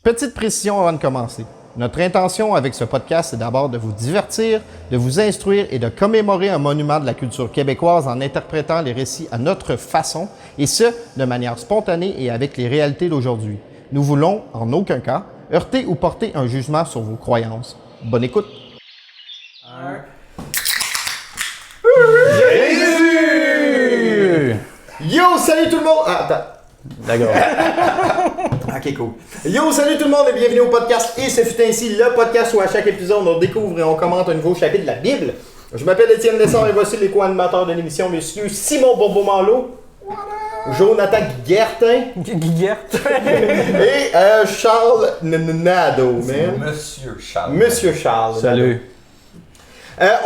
Petite précision avant de commencer. Notre intention avec ce podcast est d'abord de vous divertir, de vous instruire et de commémorer un monument de la culture québécoise en interprétant les récits à notre façon, et ce, de manière spontanée et avec les réalités d'aujourd'hui. Nous voulons, en aucun cas, heurter ou porter un jugement sur vos croyances. Bonne écoute! Jésus! Yo, salut tout le monde! Ah, attends. D'accord. Ok, cool. Yo, salut tout le monde et bienvenue au podcast Et ce fut ainsi, le podcast où à chaque épisode on découvre et on commente un nouveau chapitre de la Bible. Je m'appelle Étienne Lessard et voici les co-animateurs de l'émission, monsieur Simon Bourbeau-Manlot, Jonathan Guertin et Charles Nadeau, man. Monsieur Charles. Monsieur Charles. Salut.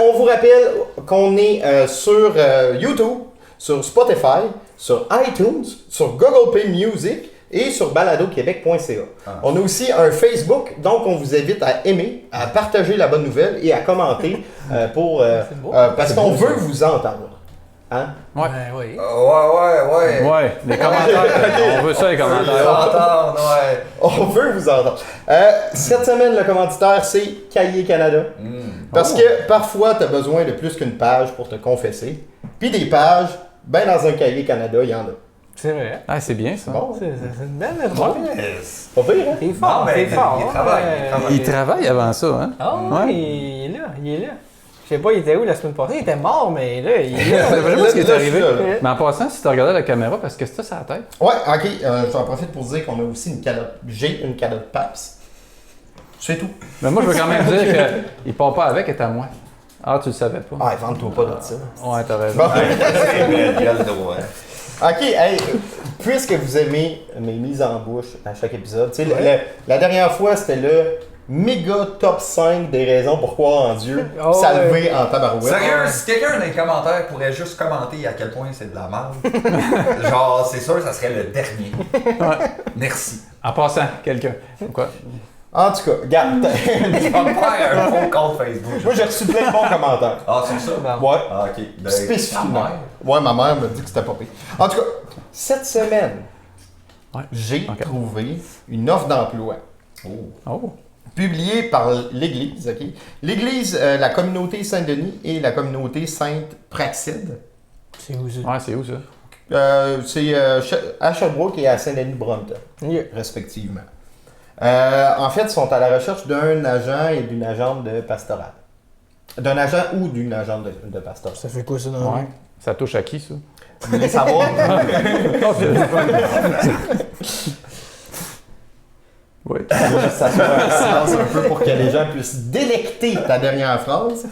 On vous rappelle qu'on est sur YouTube, sur Spotify, sur iTunes, sur Google Play Music et sur baladoquebec.ca. On a aussi un Facebook, donc on vous invite à aimer, à partager la bonne nouvelle et à commenter parce qu'on veut vous entendre. Hein? Ouais. Ouais. Ouais, les commentaires. On veut ça, les commentaires. On veut vous entendre. Cette semaine, le commanditaire, c'est Cahier Canada. Parce que parfois, tu as besoin de plus qu'une page pour te confesser. Puis des pages, ben dans un Cahier Canada, il y en a. C'est vrai. Ah, c'est bien ça. Bon, C'est une belle réponse. pas pire, hein? T'es fort, Non, mais t'es fort. il travaille. Il travaille avant ça, hein? Ah Ouais. oui, il est là. Je sais pas, il était où la semaine passée? Il était mort, mais là, il est là. Je sais pas ce qui est arrivé. Là. Mais en passant, si tu regardais la caméra, parce que c'était ça la tête. Ouais, ok, j'en profite pour dire qu'on a aussi une calotte. J'ai une calotte PAPS. C'est tout. Mais moi, je veux quand même dire qu'il part pas avec, est à moi. Ah, tu le savais pas. Ah, vende-toi pas de ça. Ouais, t'as raison. Bon. Gueule de ouais. Ok, hey, puisque vous aimez mes mises en bouche à chaque épisode, tu sais, la dernière fois, c'était le méga top 5 des raisons pour croire en Dieu, Oh, salvé en tabarouette. Sérieux, si quelqu'un dans les commentaires pourrait juste commenter à quel point c'est de la merde, genre, c'est sûr, ça serait le dernier. Merci. En passant, quelqu'un. Quoi? En tout cas, regarde, Tu vas me faire un faux compte Facebook. moi j'ai reçu plein de bons commentaires. Ah, c'est ça? Ouais, Ah, ok. Ben, spécifiquement. ta mère. Ouais, ma mère m'a dit que c'était pas pire. En tout cas, cette semaine, Ouais. j'ai Ok. trouvé une offre d'emploi. Oh. Publié par l'Église, ok? L'Église, la communauté Saint-Denis et la communauté Sainte-Praxide. C'est où ça? Ouais, c'est où ça? C'est à Sherbrooke et à Saint-Denis-Brompton, Yeah. respectivement. En fait, ils sont à la recherche d'un agent et d'une agente de pastoral. D'un agent ou d'une agente de pastoral. Ça fait quoi ça dans le Ouais. Ça touche à qui, ça? Vous voulez savoir? Oui. Je vais juste s'assurer un silence un peu pour que les gens puissent délecter ta dernière phrase.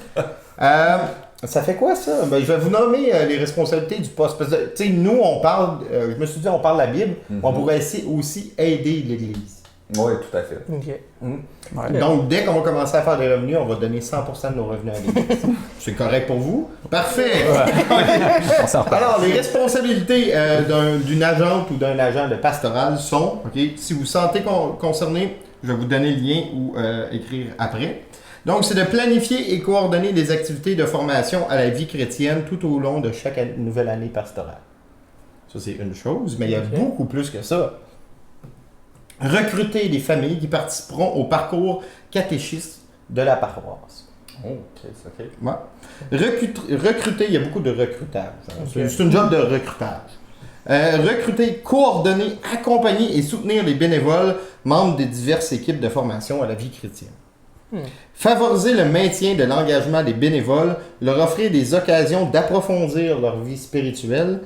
Ça fait quoi ça? Ben, je vais vous nommer les responsabilités du poste. Parce que, tu sais, nous, on parle, je me suis dit, on parle de la Bible, on pourrait aussi aider l'Église. Oui, tout à fait. Ok. Ouais. Donc, dès qu'on va commencer à faire des revenus, on va donner 100% de nos revenus à l'Église. C'est correct pour vous? Parfait! On s'en reparle. Alors, les responsabilités d'une agente ou d'un agent de pastoral sont, ok, si vous vous sentez concerné, je vais vous donner le lien ou écrire après. Donc, c'est de planifier et coordonner des activités de formation à la vie chrétienne tout au long de chaque nouvelle année pastorale. Ça, c'est une chose, mais il y a beaucoup plus que ça. Recruter des familles qui participeront au parcours catéchiste de la paroisse. Oh, ok. Ouais. Recruter, il y a beaucoup de recrutage. C'est une job de recrutage. Recruter, coordonner, accompagner et soutenir les bénévoles membres des diverses équipes de formation à la vie chrétienne. Favoriser le maintien de l'engagement des bénévoles, leur offrir des occasions d'approfondir leur vie spirituelle,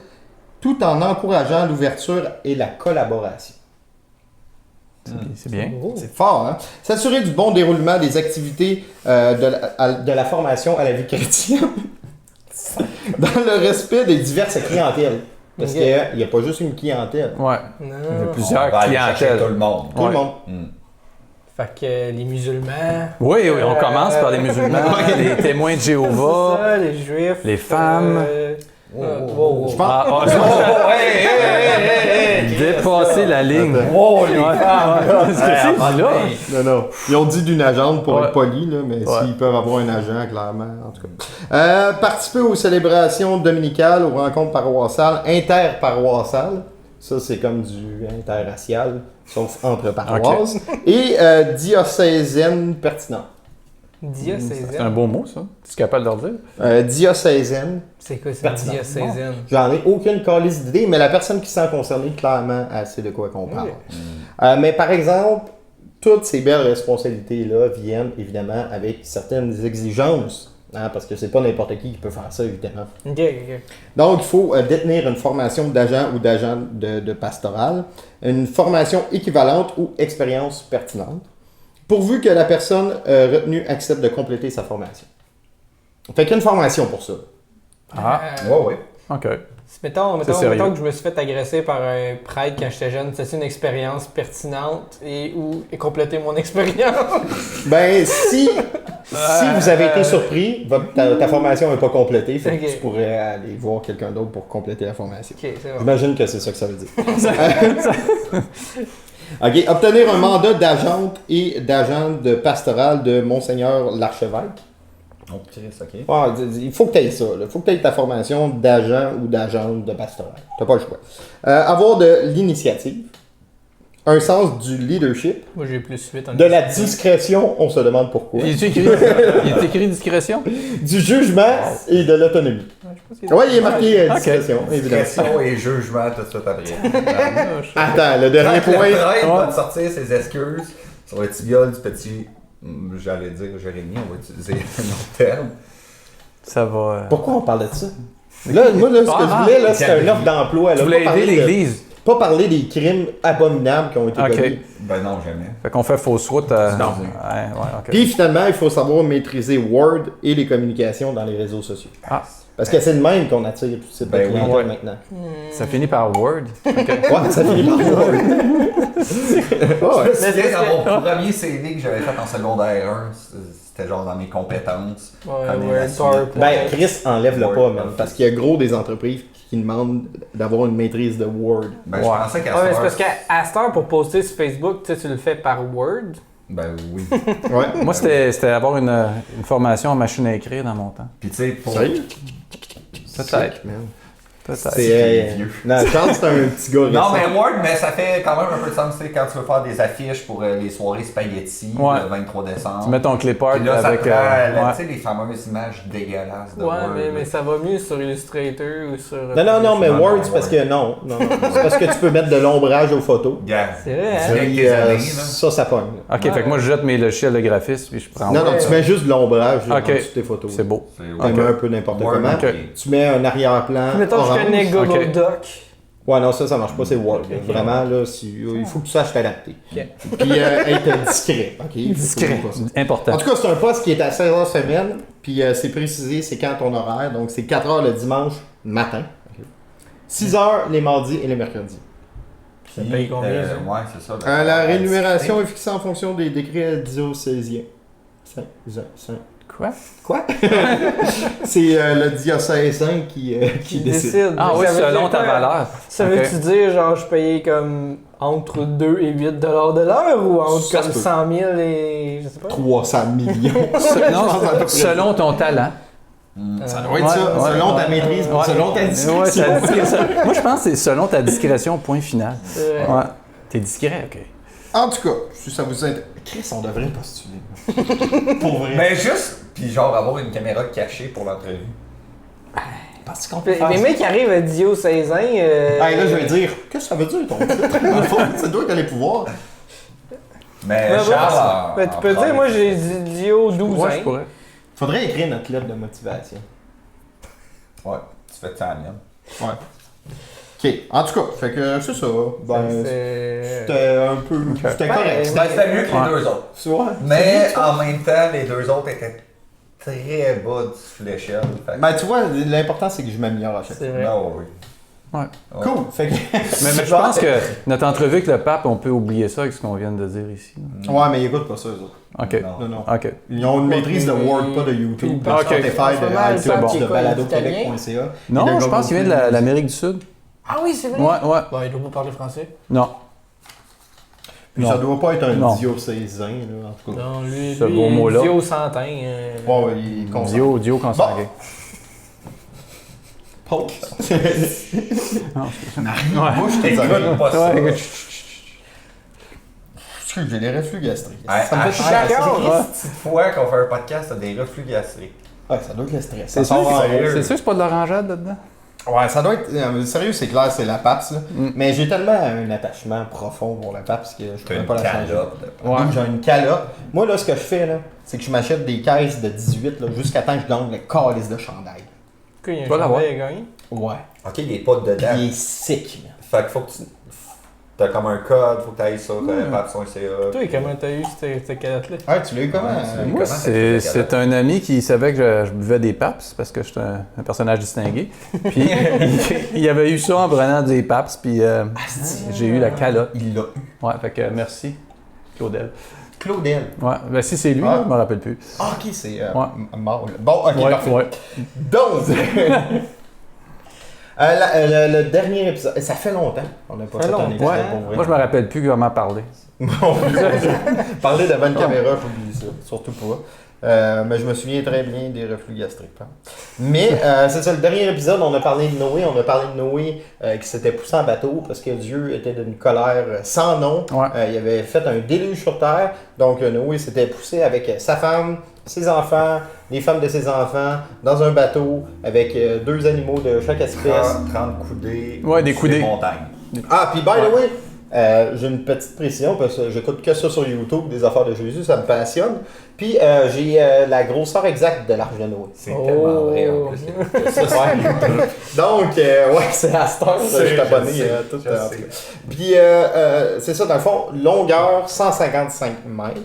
tout en encourageant l'ouverture et la collaboration. C'est bien. C'est fort, hein? S'assurer du bon déroulement des activités de la formation à la vie chrétienne dans le respect des diverses clientèles. Parce qu'il n'y a pas juste une clientèle. Ouais. Il y a Non. plusieurs On va aller chercher clientèles. tout le monde. Tout le monde. Fait que les musulmans. Oui, on commence par les musulmans, les témoins de C'est Jéhovah. ça, les juifs. les femmes. Je pense. Dépasser la ligne. Oh, les Ouais. femmes! Qu'est-ce que c'est là? Non. Ils ont dit d'une agente pour Ouais. être poli, là, mais Ouais. s'ils peuvent avoir un agent, clairement, en tout cas. Participer aux célébrations dominicales, aux rencontres paroissiales, interparoissiales. Ça, c'est comme du interracial. sauf entre paroisses, et diocésaine pertinente. Diocésaine. C'est un beau mot, ça. Tu es capable de le dire? Diocésaine. C'est quoi ça, Pertinent. diocésaine? J'en ai aucune calice d'idée, mais la personne qui s'en concernée, clairement, elle sait de quoi qu'on parle. Mais par exemple, toutes ces belles responsabilités-là viennent évidemment avec certaines exigences. Hein, parce que c'est pas n'importe qui peut faire ça, évidemment. Ok. Donc, il faut détenir une formation d'agent ou d'agent de pastoral, une formation équivalente ou expérience pertinente, pourvu que la personne retenue accepte de compléter sa formation. Fait qu'il y a une formation pour ça. Ah, Ouais. OK. Mettons sérieux. que je me suis fait agresser par un prêtre quand j'étais jeune, c'est une expérience pertinente et compléter mon expérience. Ben, si vous avez été surpris, ta formation n'est pas complétée, fait que Ok. tu pourrais aller voir quelqu'un d'autre pour compléter la formation. Ok, c'est bon. J'imagine que c'est ça que ça veut dire. OK. Obtenir un mandat d'agente et d'agent de pastoral de Monseigneur l'Archevêque. On peut tirer ça, ok. Ouais, il faut que tu aies ça. Il faut que tu aies ta formation d'agent ou d'agente de pastoral. Tu n'as pas le choix. Avoir de l'initiative. Un sens du leadership. Moi, j'ai plus 8 en De la discrétion, on se demande pourquoi. Il est écrit discrétion? Du jugement et de l'autonomie. Oui, il est marqué discrétion, évidemment. Pression et jugement tout de suite après. Attends, le dernier Quand le point. prêtre va te sortir ses excuses sur le tibial du petit, j'allais dire Jérémy, on va utiliser un autre terme. Ça va... Pourquoi on parlait de ça? Là, moi, là, ce que je voulais, là, c'était une offre d'emploi. Tu Là, voulais pas aider parler de- l'Église. Pas parler des crimes abominables qui ont été Ok. commis. Ben non, jamais. Fait qu'on fait fausse route à... Non. Ouais, OK. Puis finalement, il faut savoir maîtriser Word et les communications dans les réseaux sociaux. Ah, Parce que c'est le même qu'on attire tout ce type de Ben oui. clientèle Ouais. maintenant. ça finit par Word. Ouais, ça finit par Word. Ouais. Je me souviens, dans mon premier CV que j'avais fait en secondaire 1, c'était genre dans mes compétences. Ouais, Connais ouais, la suite. PowerPoint. Ben, Chris, enlève-le Word, pas, man. Office. Parce qu'il y a gros des entreprises qui demandent d'avoir une maîtrise de Word. Ben, Ouais. je pensais qu'à Ouais, mais cette c'est parce heure- qu'à cette heure, pour poster sur Facebook, tu le fais par Word. Ben oui. Ouais. Moi, c'était avoir une formation en machine à écrire dans mon temps. Puis tu sais, pour... Sérieux? Peut-être. Sick, man. Peut-être. C'est vieux. Non, Charles, c'est un petit gars Non, récent. mais Word, mais ça fait quand même un peu de sens, tu sais, quand tu veux faire des affiches pour les soirées spaghetti Ouais. le 23 décembre. Tu mets ton clipart Puis là, ça avec... prend, là, ouais. tu sais, les fameuses images dégueulasses de Ouais, Word. mais ça va mieux sur Illustrator ou sur. Non, mais Non, Word, non, c'est parce Word. que non. C'est parce que tu peux mettre de l'ombrage aux photos. Gars, C'est vrai, hein? Avec Puis, tes années, là. ça pogne. OK, fait que moi, je jette mes logiciels de graphisme puis je prends Non, Word. non, tu mets juste de l'ombrage là, Ok. en dessous de tes photos. C'est beau. C'est Tu mets un peu n'importe Word, comment. ok. Tu mets un arrière-plan Mettons que je orange. connais Google Ok. Doc. Ouais, non, ça marche pas, c'est Word. Ok. Vraiment, là, il faut que tu saches t'adapter. Ok. Puis être discret. OK? Discret. Faut pas ça. Important. En tout cas, c'est un poste qui est à 16 heures semaine. Puis c'est précisé, c'est quand ton horaire. Donc, c'est 4 heures le dimanche matin. 6 heures les mardis et les mercredis. Ça paye combien, ça? Ouais, c'est ça. La rémunération est fixée en fonction des décrets diocésiens. 5. Quoi? C'est le diocésain qui décide. Ah oui, Ça veut selon dire ta quoi? valeur. Ça Ok. veut-tu dire, genre, je payais comme entre 2 et 8 de l'heure ou entre Ça comme se peut. 100 000 et. Je sais pas. 300 millions. Non, pense à peu près. selon ton talent. Ça doit être ça, selon ta maîtrise, Ouais. selon ta discrétion. Ouais, ta discrétion. Moi, je pense que c'est selon ta discrétion, point final. C'est vrai. Ouais. T'es discret, OK. En tout cas, si ça vous intéresse. Chris, on devrait postuler. Pour vrai. Mais juste, puis genre avoir une caméra cachée pour l'entrevue. Parce qu'on peut Les faire ça. mecs qui arrivent à diocésain. Hey, là, je vais dire, qu'est-ce que ça veut dire ton titre? Dans le fond, c'est toi qui as les pouvoirs. Mais Ouais, Charles, Ben, tu peux dire, moi j'ai dit Dio 12 Ouais, je ans. pourrais. Faudrait écrire notre lettre de motivation. Ouais, tu fais de ça à la mienne. Ouais. Ok, en tout cas, fait que c'est ça. Ben, C'est- c'était un peu. C'était Ben, correct. Ben, c'était mieux que Ouais. les deux autres. Ouais. Mais en même temps, les deux autres étaient très bas du l'échelle. Fait que- Ben, tu vois, l'important, c'est que je m'améliore à chaque fois. C'est vrai. Non, oui. Ouais. Ouais. Cool. Fait que. Mais je pense que notre entrevue avec le pape, on peut oublier ça avec ce qu'on vient de dire ici. Ouais, mais ils écoutent pas ça, eux autres. OK. Non, non. OK. Ils ont une maîtrise de Word, pas de YouTube, de Ok. Spotify, de Vraiment, iTunes, le pape, de c'est quoi, baladoquebec.ca. Non, je pense qu'il vient de l'Amérique du Sud. Ah oui, c'est vrai. Ouais, ouais. Bon, il doit pas parler français. Non. Puis Non. ça doit pas être un Non. diocésain, là, en tout cas. Non, lui, Ce beau lui mot-là. Dio Santin. Ouais, ouais, il est conscient. Dio consanguin. Pause. Non, Moi, je t'écoute pas ça. Ouais. J'ai des reflux gastriques. À Ça me fait chaque chier. petite fois qu'on fait un podcast, t'as des reflux gastriques. Ouais, ça doit être le stress. C'est Ça sûr, sort en sérieux. rose. c'est sûr que c'est pas de l'orangeade là-dedans? Ouais, ça doit être. Sérieux, c'est clair, c'est la PAPS. Là. Mais j'ai tellement un attachement profond pour la PAPS que je T'as pourrais une pas la changer. calotte. Ouais. Donc, j'ai une calotte. Moi, là, ce que je fais, là, c'est que je m'achète des caisses de 18 là, jusqu'à temps que je gagne le calice de chandail. Pourquoi il y a un Voilà, chandail ouais. à gagner? Ouais. Ok, il est pas dedans. Il est sick, man. Fait qu'il faut que tu. T'as comme un code, faut que t'ailles sur papson.ca. Toi, comment t'as eu cette calotte-là? Ouais, tu l'as eu comment? Moi, c'est un ami qui savait que je buvais des PAPS parce que j'étais un personnage distingué. Puis il avait eu ça en prenant des PAPS, puis j'ai eu la calotte. Il l'a eu. Ouais, fait que merci, Claudel. Claudel. Ouais, ben si c'est lui, Ah. là, je me rappelle plus. Ah, ok, c'est Ouais. mort. Là. Bon, ok, Ouais, parfait. ouais. Donc, le dernier épisode, ça fait longtemps qu'on n'a pas fait un épisode Ouais. pour vrai. Moi, je me rappelle plus comment parler. Bon, parler devant une caméra, j'oublie ça, surtout pas. Mais je me souviens très bien des reflux gastriques. Hein. Mais c'est ça, le dernier épisode, on a parlé de Noé. On a parlé de Noé qui s'était poussé en bateau parce que Dieu était d'une colère sans nom. Ouais. Il avait fait un déluge sur terre. Donc Noé s'était poussé avec sa femme, ses enfants, les femmes de ses enfants, dans un bateau avec 2 animaux de chaque espèce. 30 coudées. Ouais, des sur coudées. les montagnes. Ah, puis by the way, j'ai une petite précision parce que j'écoute que ça sur YouTube, des affaires de Jésus, ça me passionne. Puis j'ai la grosseur exacte de l'arche de Noé. C'est tellement vrai en plus. Donc, ouais, c'est à cette heure, je suis abonné à tout. je sais. Puis c'est ça, dans le fond, longueur 155 mètres.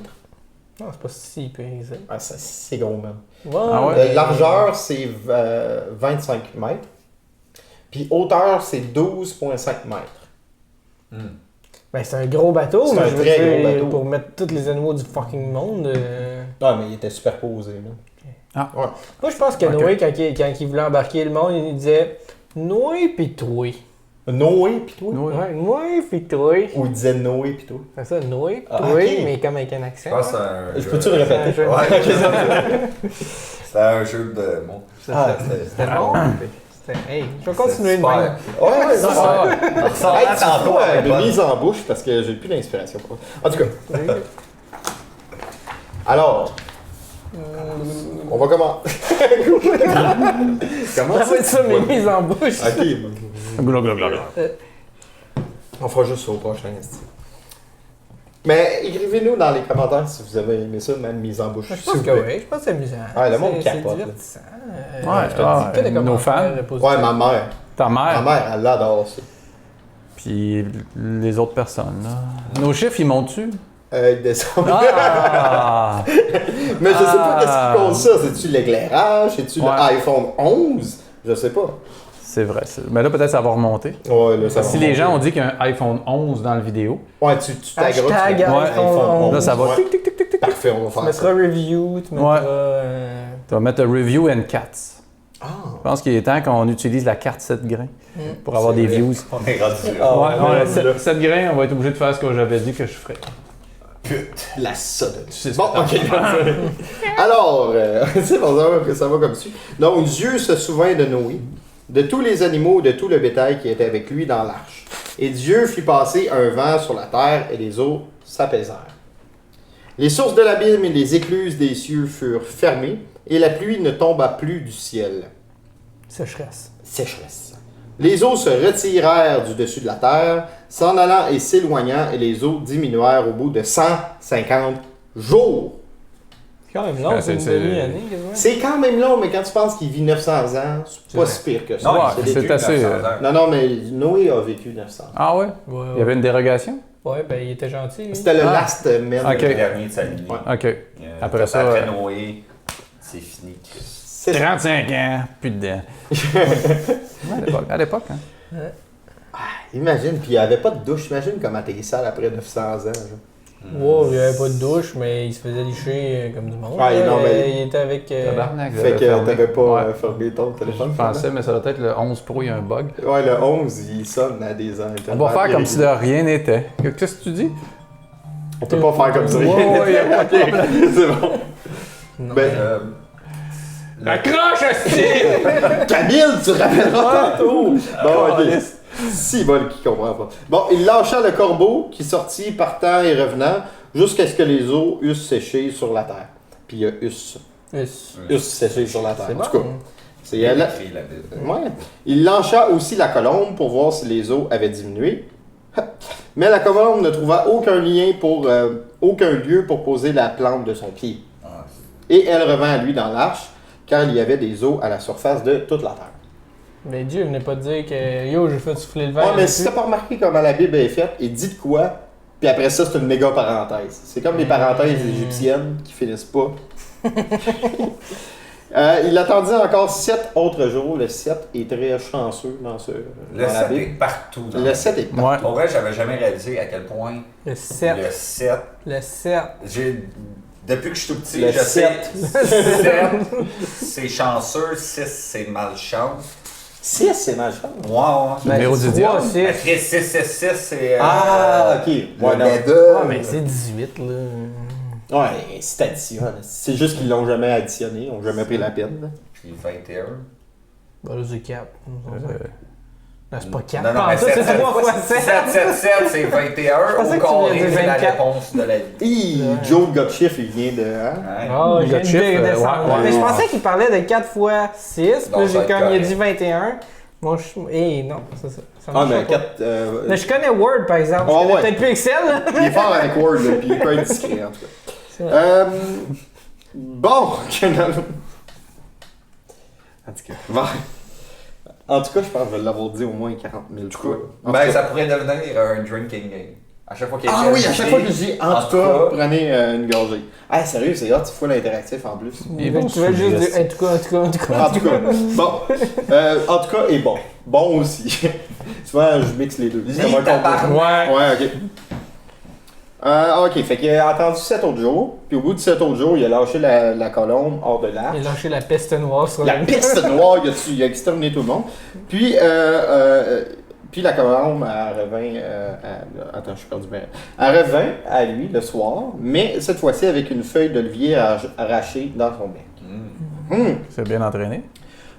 Non, c'est pas si périsé. Ah, c'est gros même. Ouais. Ah ouais? Largeur, c'est 25 mètres. Puis hauteur, c'est 12,5 mètres. Ben, c'est un gros bateau, C'est mais un je veux très dire, gros bateau. pour mettre tous les animaux du fucking monde. Non, mais il était superposé. Là. Moi, je pense que Ok. Noé, quand il voulait embarquer le monde, il disait Noé pis toi. Noé, pis toi. Ouais. Ouais, Noé pis toi. Ou il disait Noé, pis toi. C'est ça, Noé pis Ah, toi, ok. mais comme avec un accent. Je pense que c'est un. Je jeu- peux-tu le répéter? C'est un jeu. Ouais, c'était un jeu de mots. Ah, C'était bon. Hey, je vais continuer de Super. même. Ouais, Ça, ça. ça Hey, va tu tantôt vois, avec de bonne. mise en bouche parce que j'ai plus d'inspiration. En tout cas, alors, on va commencer. Comment Ça va être ça, mes mises en bouche. Ok, Blablabla. on fera juste ça au prochain. esti. Mais écrivez-nous dans les commentaires si vous avez aimé ça, même mise en bouche. Je s'il pense vous que plaît. oui, je pense que c'est amusant. Ouais, le monde C'est capote, là. divertissant. Ouais, je te ah, dis que des nos commentaires fans. positifs. Ouais, ma mère. Ta Ma mère, mère, elle adore ça. puis les autres personnes. Là. Nos chiffres, ils montent-tu? Il descend. Ah! Mais je sais pas qu'est-ce qui compte ça. C'est-tu l'éclairage? C'est-tu Ouais. l'iPhone 11? Je sais pas. C'est vrai. Mais là, peut-être ça va remonter. Ouais, là, ça va Si les remonter. gens ont dit qu'il y a un iPhone 11 dans la vidéo, Ouais, tu t'agrupes. Hashtag tu fais- iPhone iPhone 11. là, ça va. Ouais. Tic, tic, tic, tic, tic. Parfait, on va Tu faire mettras ça. review, tu mettras. Tu vas mettre review and cats. Ah, Je pense qu'il est temps qu'on utilise la carte 7 grains pour avoir C'est des vrai. views. On est rendu là. Ah, Ouais, ouais, 7 grains, on va être obligé de faire ce que j'avais dit que je ferais. la sodomie. sais ce Bon, que t'en ok. Alors, c'est bon, ça va comme suit. Donc, Dieu se souvint de Noé, de tous les animaux, de tout le bétail qui était avec lui dans l'arche. Et Dieu fit passer un vent sur la terre et les eaux s'apaisèrent. Les sources de l'abîme et les écluses des cieux furent fermées et la pluie ne tomba plus du ciel. Sécheresse. Sécheresse. Les eaux se retirèrent du dessus de la terre, s'en allant et s'éloignant, et les eaux diminuèrent au bout de 150 jours. C'est quand même long, Ah, c'est une c'est- demi-année, quasiment. C'est quand même long, mais quand tu penses qu'il vit 900 ans, c'est pas vrai. si pire que ça. Non, Ouais, il c'est vécu assez, 900 ans. Non, non, mais Noé a vécu 900 ans. Ah ouais? Ouais, Il y avait une dérogation? Ouais, ben il était gentil. lui. C'était le Ah. last man. Ok. Le dernier de sa lignée. Ouais. OK. Après ça, Après Noé, c'est fini. C'est ça. 35 ans, plus de dents. Ouais, à l'époque, hein? Imagine, puis il n'y avait pas de douche. Imagine comment t'es sale après 900 ans. genre. Wow, il n'y avait pas de douche, mais il se faisait licher comme du monde. Ouais, là. non, mais- Il était avec. Tabarnak, Fait j'avais que fermé. t'avais pas Ouais. fermé ton téléphone. Je pensais, mais ça doit être le 11 Pro, il y a un bug. Ouais, le 11, il sonne à des ans. On va faire comme si de rien n'était. Qu'est-ce que tu dis? On peut pas faire comme ça. Ouais, ouais, y a pas de Ok, c'est bon. Non, Ben, Accroche, Steve! Camille, tu rappelleras tantôt. Bon, ok. Si bon qui comprend pas. Bon, il lâcha le corbeau qui sortit partant et revenant jusqu'à ce que les eaux eussent séché sur la terre. Puis il y a eussent séché sur la terre. C'est En tout cas, bon. c'est Il a écrit la Bible. ouais. Il lança aussi la colombe pour voir si les eaux avaient diminué. Mais la colombe ne trouva aucun lieu pour poser la plante de son pied. Ah, Et elle revint à lui dans l'arche, car il y avait des eaux à la surface de toute la terre. Mais Dieu venait pas te dire que yo, j'ai fait souffler le vent. Ouais, mais si t'as pas remarqué comment la Bible est faite, il dit de quoi, puis après ça, c'est une méga parenthèse. C'est comme les parenthèses égyptiennes qui finissent pas. Il attendit encore 7 autres jours. Le 7 est très chanceux dans Le la 7 est Bible. partout. Dans Le 7 est partout. Ouais. Pour vrai, j'avais jamais réalisé à quel point Le 7. le 7. Le 7. Depuis que je suis tout petit, Le je sais. 7. 7, c'est chanceux. 6, c'est malchance. 6, c'est malchance. Ouais. Numéro du diable. 6. Après 6, c'est. Ah, ok. Ouais, non. Ouais, mais c'est 18 là. Ouais, c'est additionne. C'est juste qu'ils l'ont jamais additionné, ils n'ont jamais pris la peine. Là. Puis 21. Bah là, c'est 4. Non, c'est pas 4. Non, mais c'est 3 fois 7. 7, c'est 21. pensais Au que tu voulais carré, dire c'est la 24. réponse de la vie. Hi, Joe le gars de chiffre, il vient de. Hein? Ouais. Ah, Le j'ai gars une de chiffre, idée de ça. ouais, Mais je ouais. pensais qu'il parlait de 4 fois 6. Non, Puis ça va j'ai être comme il a correct. dit 21. Moi, non, c'est ça. Ça Ah, marche mais pas. 4. Mais je connais Word par exemple. Ah, Je connais ouais. peut-être plus Excel. Là. Il est fort avec Word, là, puis il peut être discret en tout cas. C'est vrai. Bon, en tout cas, je pense que je vais l'avoir dit au moins 40 000 fois. En tout Ben, cas. ça pourrait devenir un drinking game. À chaque fois qu'il y a Ah oui, à chaque fois que je dis en tout cas, cas, prenez une gorgée. Ah, sérieux, c'est hot, tu fais l'interactif en plus. Il est bon, Tu vas ce juste geste. dire en tout cas. En tout cas, bon. En tout cas, et bon. Bon aussi. Souvent, je mixe les deux. C'est comme un combo. tabarnak. Ouais, ok. Ok, fait qu'il a attendu 7 autres jours, puis au bout de 7 autres jours, il a lâché la colombe hors de l'arche. Il a lâché la peste noire sur La peste noire, il a exterminé tout le monde. Puis la colombe, elle revint. Attends, je suis perdu. Elle revint à lui le soir, mais cette fois-ci avec une feuille d'olivier arrachée dans son bec. C'est bien entraîné.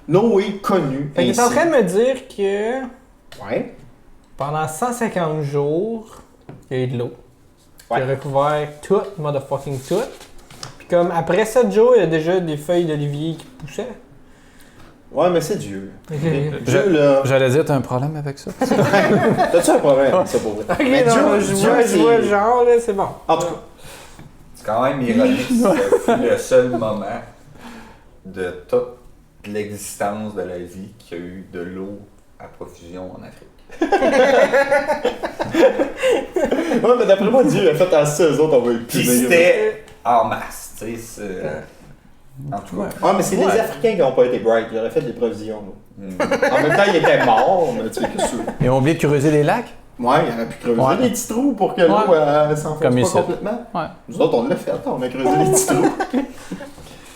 Noé connu. Fait qu'il est en train de me dire que Ouais. pendant 150 jours, il y a eu de l'eau. Ouais. Il a recouvert tout, motherfucking tout. Puis comme après 7 jours, il y a déjà des feuilles d'olivier qui poussaient. Ouais, mais c'est Dieu. Ok, Dieu, là. J'allais dire, t'as un problème avec ça? T'as-tu un problème avec ça pour vrai? Mais non, Dieu, je Dieu, vois c'est- le genre, là, c'est bon. En tout cas, C'est quand même ironique. C'est le seul moment de toute l'existence de la vie qu'il y a eu de l'eau à profusion en Afrique. ouais, mais d'après moi, Dieu a fait à ça, eux autres, on va le Puis punir. c'était en masse, tu sais. En tout cas. Ah, mais c'est les Africains qui n'ont pas été bright, ils auraient fait des provisions. là. Hmm. En même temps, ils étaient morts, mais tu sais, qu'est-ce que Ils ont oublié de creuser les lacs? Ouais, il aurait pu creuser Ouais. des petits trous pour que l'eau s'enfonce Comme pas ici. complètement. Ouais. Nous autres, on l'a fait, on a creusé des petits trous.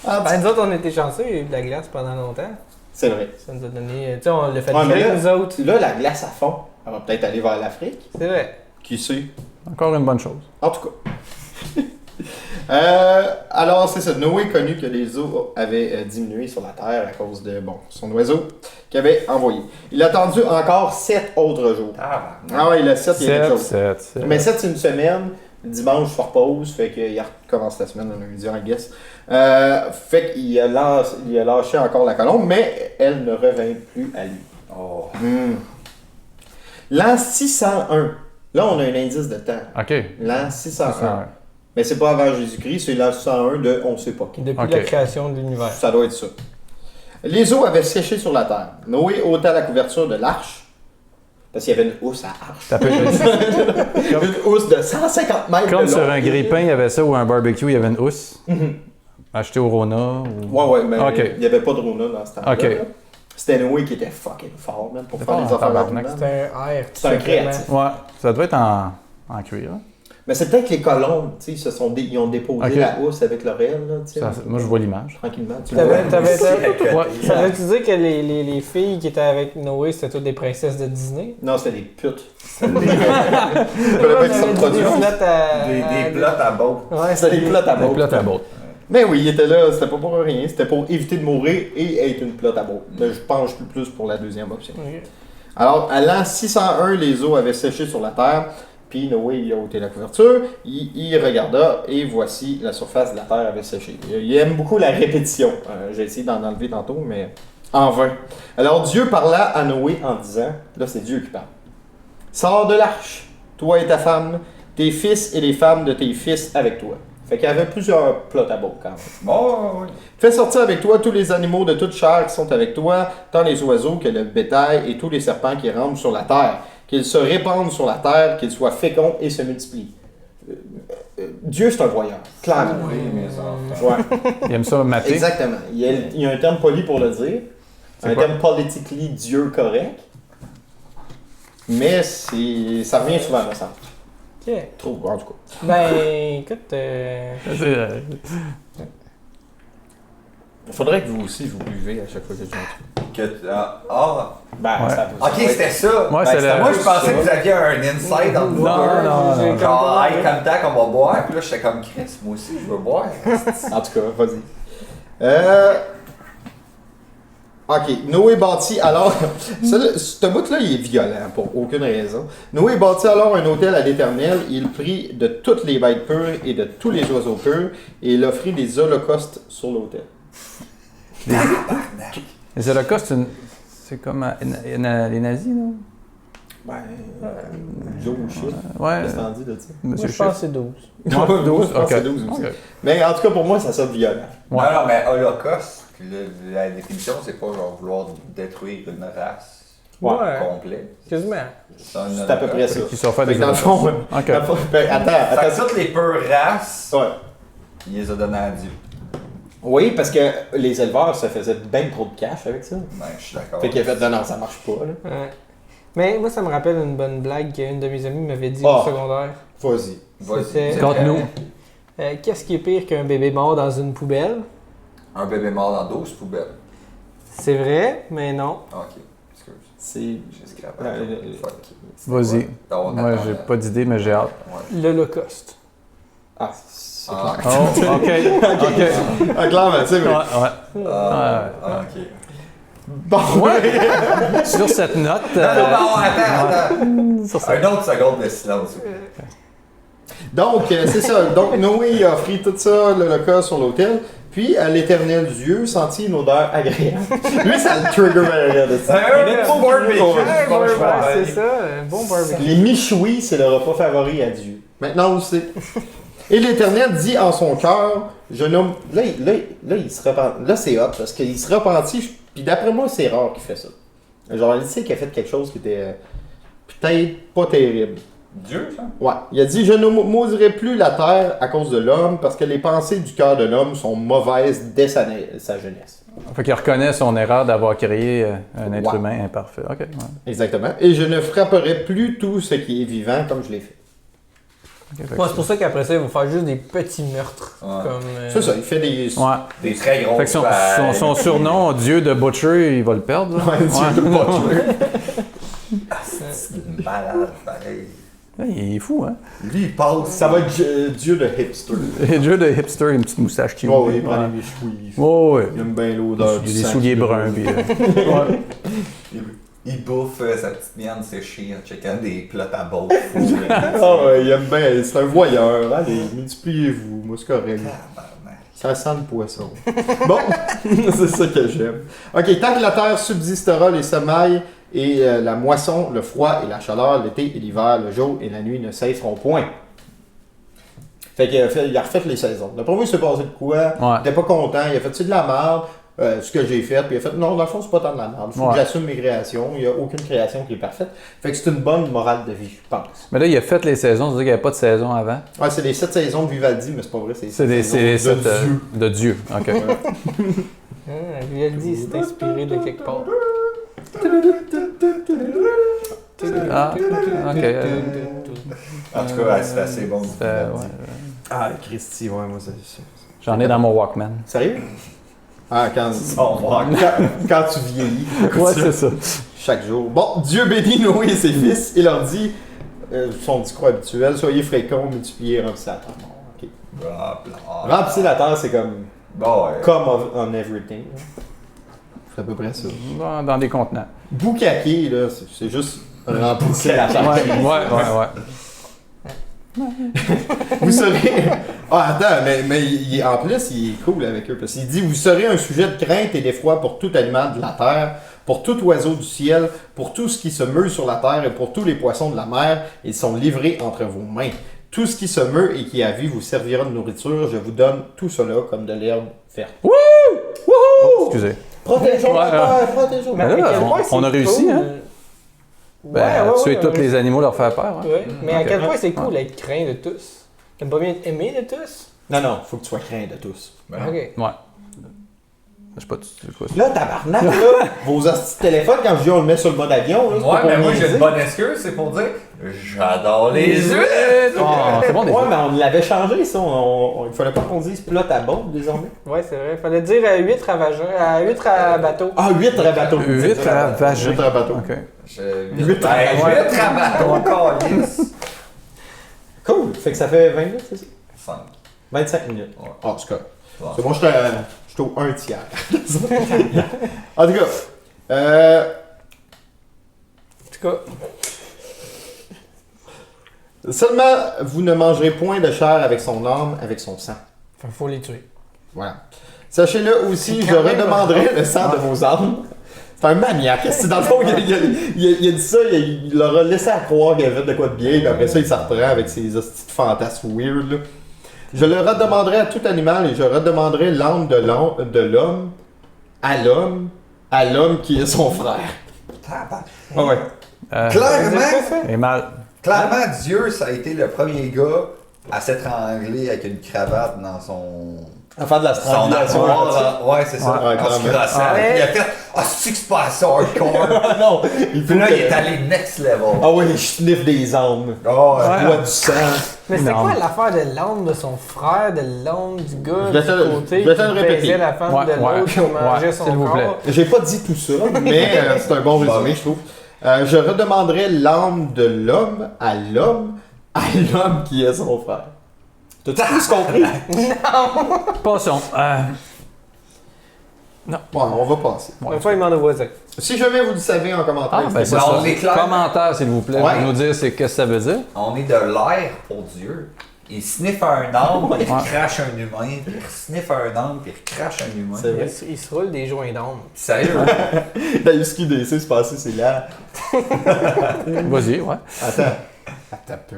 Ah, Ben, nous autres, on était chanceux, il y a eu de la glace pendant longtemps. c'est vrai. Ça nous a donné. Tu sais, on l'a fait Ouais, mais geler, là- nous autres. Là, la glace à fond, elle va peut-être aller vers l'Afrique. C'est vrai. Qui sait? Encore une bonne chose. En tout cas. Alors, c'est ça. Noé connu que les eaux avaient diminué sur la terre à cause de son oiseau qu'il avait envoyé. Il a attendu encore 7 autres jours. Tabarnak. Ah ouais, le 7, il y a quelque chose. 7. Mais 7, c'est une semaine. Dimanche, je repose. Fait qu'il recommence la semaine, le lundi, I guess. Fait qu'il a lâché encore la colombe, mais elle ne revint plus à lui. Oh. L'an 601. Là, on a un indice de temps. OK. L'an 601. 601. Mais c'est pas avant Jésus-Christ, c'est l'an 601 de on sait pas. Depuis Ok. la création de l'univers. Ça doit être ça. Les eaux avaient séché sur la terre. Noé ôta la couverture de l'arche. Parce qu'il y avait une housse à arche. Ça peut être Une housse de 150 mètres comme de sur long. un grille-pain, il y avait ça, ou un barbecue, il y avait une housse. Acheté au Rona. Ou... Ouais, mais Ok. il n'y avait pas de Rona dans ce temps-là. Ok. là. C'était Noé qui était fucking fort, man, pour C'est faire fort, les affaires tabarnak. là-dedans. C'est un air. C'est un créatif. Ouais, ça doit être en cuir. hein. Mais c'est peut-être que les colombes, tu sais, ils ont déposé Ok. la housse avec leur aile, là, tu sais. Moi, je vois l'image. Tranquillement. Tu T'avais- vois. Ouais. Ça veut-tu dire que les filles qui étaient avec Noé, c'était toutes des princesses de Disney? Non, c'était des putes. C'est des, Je connais pas qui sont produits. des plots à beau. Ouais, C'était des plots à Des botte. plats à botte. Mais oui, il était là, c'était pas pour rien, c'était pour éviter de mourir et être une plotte à botte. Mais je penche plus pour la deuxième option. Ok. Alors, à l'an 601, les eaux avaient séché sur la terre, Puis Noé, il a ôté la couverture, il regarda, et voici, la surface de la terre avait séché. Il aime beaucoup la répétition. J'ai essayé d'en enlever tantôt, mais en vain. Alors Dieu parla à Noé en disant, là c'est Dieu qui parle, « Sors de l'arche, toi et ta femme, tes fils et les femmes de tes fils avec toi. » Fait qu'il y avait plusieurs plots à beau quand même. Bon, oui. Fais sortir avec toi tous les animaux de toute chair qui sont avec toi, tant les oiseaux que le bétail et tous les serpents qui rampent sur la terre. Qu'ils se répandent sur la terre, qu'ils soient féconds et se multiplient. Dieu, c'est un voyeur, clairement. Oui, mes enfants. Ouais. Il aime ça mater. Exactement. Il y a un terme poli pour le dire. C'est Un quoi? terme politically Dieu correct. Mais ça revient souvent, me semble. Ok. Trop, en tout cas. Ben, écoute. Faudrait que vous aussi, vous buvez à chaque fois que je dis Ben, Ouais. ça peut. Ok, c'était ça. Moi, Ben, c'est c'est le... Moi, je pensais que vous aviez un insight dans le Non, non. Genre, hey, contact, on va boire. Puis là, j'étais comme Chris, moi aussi, je veux boire. En tout cas, vas-y. Ok, Noé bâtit alors. Ce bout-là, il est violent pour aucune raison. Noé bâtit alors un autel à l'Éternel. Il prit de toutes les bêtes pures et de tous les oiseaux purs et il offrit des holocaustes sur l'autel. Les holocaustes, c'est comme les nazis, non? Ben. Joe ou shit. Ouais. Qu'est-ce que t'en dis de ça? Moi, Monsieur je pense que Chiffre. c'est 12. Ouais, Moi, 12, je pense que c'est ok. 12 aussi. Ok. Mais en tout cas, pour moi, ça sonne violent. Ouais. Non, mais Holocauste, la définition, c'est pas genre vouloir détruire une race Ouais. complète. Quasiment. C'est un C'est à peu près ça. Qui sont faits Fait des que dans le fond, Ok. dans le fond, ben, Fait attends. que toutes les pures races, Ouais. il les a données à Dieu. Oui, parce que les éleveurs se faisaient bien trop de cash avec ça. Ben, je suis d'accord. Fait qu'il a fait, non, ça marche pas, là. Ouais. Mais moi, ça me rappelle une bonne blague qu'une de mes amies m'avait dit Oh. au secondaire. Vas-y. C'était- Vas-y. Conte-nous. Qu'est-ce qui est pire qu'un bébé mort dans une poubelle? Un bébé mort dans 12 poubelles. C'est vrai, mais non. Ok, excuse. C'est. J'ai scrappé. Fuck. Vas-y. Non, Moi, attends, j'ai pas d'idée, mais j'ai hâte. Ouais. L'Holocauste. Ah, c'est Ah. clair. Oh, ok. Ok. Ah, clairement, tu sais, mais. Ouais, ouais. Ah, ok. Bon, Sur cette note. Non, attends. Sur cette... Un autre seconde de silence. Donc, c'est ça. Donc, Noé a offert tout ça, l'Holocauste sur l'autel. Puis, à l'Éternel Dieu sentit une odeur agréable. Lui, ça le triggerait de ça. Un bon barbecue. Ouais, Ouais, c'est ça, un bon barbecue. Les michouis, c'est le repas favori à Dieu. Maintenant, on le sait. Et l'Éternel dit en son cœur, je nomme. Là, il se repent. Là, c'est hot, parce qu'il se repentit. Puis d'après moi, c'est rare qu'il fait ça. Genre, il sait qu'il a fait quelque chose qui était peut-être pas terrible. Dieu, ça? Ouais. Il a dit, je ne maudirai plus la terre à cause de l'homme, parce que les pensées du cœur de l'homme sont mauvaises dès sa jeunesse. Fait qu'il reconnaît son erreur d'avoir créé un être Ouais. humain imparfait. Ok. Ouais. Exactement. Et je ne frapperai plus tout ce qui est vivant comme je l'ai fait. Ok, fait que Ouais, c'est pour ça qu'après ça, ils vont faire juste des petits meurtres. Ouais. Comme, C'est ça, il fait des. Ouais. Des très gros. Fait que son surnom, Dieu de Butcher, il va le perdre. Là. Ouais, Dieu de Butcher. C'est une malade, pareil. Ouais, il est fou, hein? Lui, il passe. Ça va être Dieu de hipster. Dieu de hipster, une petite moustache qui Oh, oui, il prend les michouis. Oh, ouais. Il aime bien l'odeur du Il a des sang souliers qui bruns. brûle. Puis, ouais. Il bouffe sa petite viande séchée en checkant des plats à bouffe. Ah ouais, il aime bien, c'est un voyeur. Allez, multipliez-vous, moi c'est correct. Ça sent le poisson. Bon, c'est ça que j'aime. Ok, tant que la terre subsistera, les semailles et la moisson, le froid et la chaleur, l'été et l'hiver, le jour et la nuit ne cesseront point. Fait qu'il a refait les saisons. D'après moi, il s'est passé de quoi? Ouais. Il était pas content, il a fait de la merde. Ce que j'ai fait, puis il a fait non, dans le fond, c'est pas tant de la merde. Il faut Ouais. que j'assume mes créations. Il n'y a aucune création qui est parfaite. Fait que c'est une bonne morale de vie, je pense. Mais là, il a fait les saisons, c'est-à-dire qu'il n'y avait pas de saison avant. Ouais, c'est les 7 saisons de Vivaldi, mais c'est pas vrai, c'est C'est les saisons sept, de Dieu. de Dieu. Ok. lui, elle dit, c'est inspiré de quelque part. Ah, ok. En tout cas, c'est assez bon. Ouais. Ah, Christy, ouais, moi, c'est. J'en ai dans mon Walkman. Sérieux? Ah, quand tu vieillis. Ouais, c'est ça. Chaque jour. Bon, Dieu bénit Noé et ses fils et leur dit, son discours habituel, soyez fréquents, multipliez, remplissez la terre. Bon, ok. Bla, bla. Remplissez la terre, c'est comme Bon, ouais. come on everything. C'est à peu près ça. Dans des contenants. Boucaquer, là, c'est juste remplissez la terre. Ouais. Vous serez... Ah, attends, mais en plus, il est cool avec eux. Parce qu'il dit, vous serez un sujet de crainte et d'effroi pour tout animal de la terre, pour tout oiseau du ciel, pour tout ce qui se meut sur la terre et pour tous les poissons de la mer. Ils sont livrés entre vos mains. Tout ce qui se meut et qui a vie vous servira de nourriture. Je vous donne tout cela comme de l'herbe verte. Oh, excusez. Protégeons la terre, protégeons. Mais Ben à là, quel point c'est on a réussi, cool. hein? Ben, tuer tous les animaux, leur faire peur. Hein? Ouais. Mais à Ok. quel point c'est cool d'être craint de tous? T'aimes pas bien être aimé de tous? Non, faut que tu sois craint de tous. Ben, Ok. Ouais. Je sais pas, tu sais quoi ça? Là, tabarnak, là, vos hosties de téléphone, quand je dis on le met sur le mode avion, là, c'est Ouais, pas mais pour moi j'ai niaiser. une bonne excuse, c'est pour dire j'adore les huîtres! Ah, c'est bon, des Ouais, mais on l'avait changé, ça. Il fallait pas qu'on dise pilote à bord, désormais. Ouais, c'est vrai. Fallait dire 8 ravageurs, 8 à bateau. Ah, 8 à bateau. 8 à vagin. 8 à bateau. OK. Huîtres à bateau. Huîtres à bateau, calice! Cool. Fait que ça fait 20 minutes, c'est ça? 5. 25 minutes. Ouais. Ah, c'est correct. Ouais. C'est bon, j'étais au 1 tiers. En tout cas, En tout cas, seulement vous ne mangerez point de chair avec son âme, avec son sang. faut les tuer. Voilà. Sachez-le aussi, C'est je quand même redemanderai le sang de vos âmes. C'est un maniaque. C'est dans le fond, il a dit ça, il leur a laissé à croire qu'il avait fait de quoi de bien, puis après ça, il s'en reprend avec ses hosties de fantasmes weird. Là. Je le redemanderai à tout animal et je redemanderai l'âme de l'homme à l'homme qui est son frère. Ah ouais. Clairement, Et mal. clairement, Dieu, ça a été le premier gars à s'étrangler avec une cravate dans son À faire de la strangulation. armoire. Ouais, c'est ça. Ouais, en se clairement. crossant. Ouais. Il a fait ah, c'est que c'est pas assez hardcore. Non, il Puis là, il est allé next level. Ah ouais, je sniffe des âmes. Oh, ouais. Je bois du sang. Mais c'est Non. quoi l'affaire de l'âme de son frère, de l'âme du gars Je vais te- du côté je vais te le qui répéter. baisait la femme Ouais, de l'autre qui mangeait ouais, son s'il vous corps? plaît. J'ai pas dit tout ça, mais c'est un bon résumé, je trouve. Je redemanderai l'âme de l'homme à l'homme qui est son frère. T'as-tu tous compris? Passons. Bon, on va passer. Une fois, il demande au voisin. Si jamais vous le savez en commentaire, Ah, ben c'est Non, ça. on est clair. Commentaire, s'il vous plaît. Ouais. Pour nous dire c'est qu'est-ce que ça veut dire. On est de l'air pour Dieu. Il sniffe un âme, il Ouais. crache un humain, puis il sniffe un âme, puis il crache un humain. C'est vrai. Il se roule des joints d'âme. Sérieux? La SQDC, c'est passé, c'est là. Vas-y, ouais. Attends peu.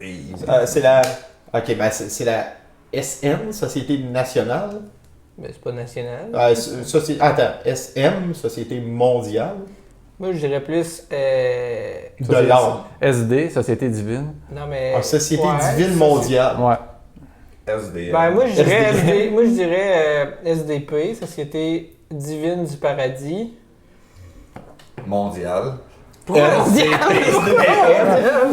Et- C'est la. Ok, ben c'est la SN, Société Nationale. Mais c'est pas national. Attends, SM, Société Mondiale. Moi, je dirais plus. De l'âme. SD, Société divine. Non, mais. Ah, Société Ouais, Divine ça, Mondiale. Ouais. SDM. Ben, moi, je dirais SDP. Moi, je dirais SDP, Société Divine du Paradis. Mondial.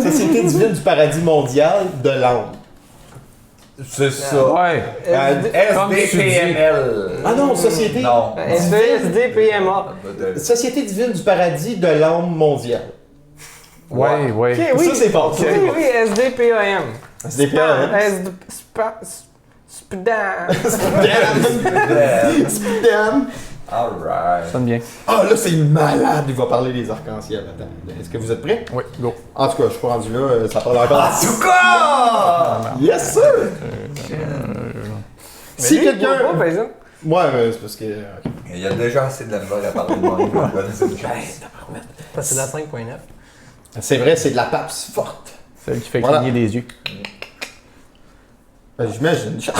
Société Divine du Paradis Mondial de l'âme. C'est ça. Ouais. Comme tu SDPML. Ah non, Société. Non. SDPMA. Société Divine du Paradis de l'âme mondiale. Ouais, ouais. Ok, oui. Ça, c'est fort. Oui, oui, SDPAM. SDPAM. Spdam. Spdam. Alright. Ça sonne bien. Ah là, c'est malade. Il va parler des arcs-en-ciel. Attends. Est-ce que vous êtes prêts? Oui, go. En tout cas, je suis pas rendu là. Ça parle encore. En tout cas! Yes, sir! Si quelqu'un. Pas, par exemple. Ouais, mais c'est parce que. ok. Il y a déjà assez de la misère à parler de moi. Il va donner une chance. Parce que c'est la 5.9. C'est vrai, c'est de la papse forte. Celle qui fait Voilà. cligner des yeux. Ben, j'imagine, chante.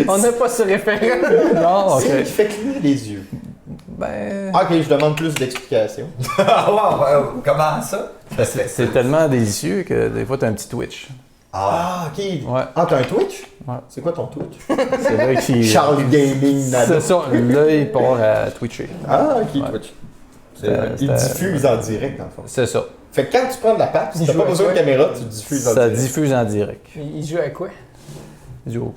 On n'a pas ce référent. Non, Celle ok. qui fait cligner les yeux. Ben. Ok, je demande plus d'explications. Ah ouais, comment ça? C'est tellement délicieux que des fois t'as un petit twitch. Ah, ok. Ouais. Ah, t'as un Twitch? Ouais. C'est quoi ton Twitch? C'est vrai qu'il. Charles Gaming Nado. C'est ça, l'œil part à twitcher. Ah, ok, Ouais. Twitch. Il C'était- diffuse en direct, dans le fond. C'est ça. Fait que quand tu prends de la papse, Il t'as joue pas à besoin de quoi? caméra, tu diffuses en Ça direct. diffuse en direct. Il joue à quoi? Duo.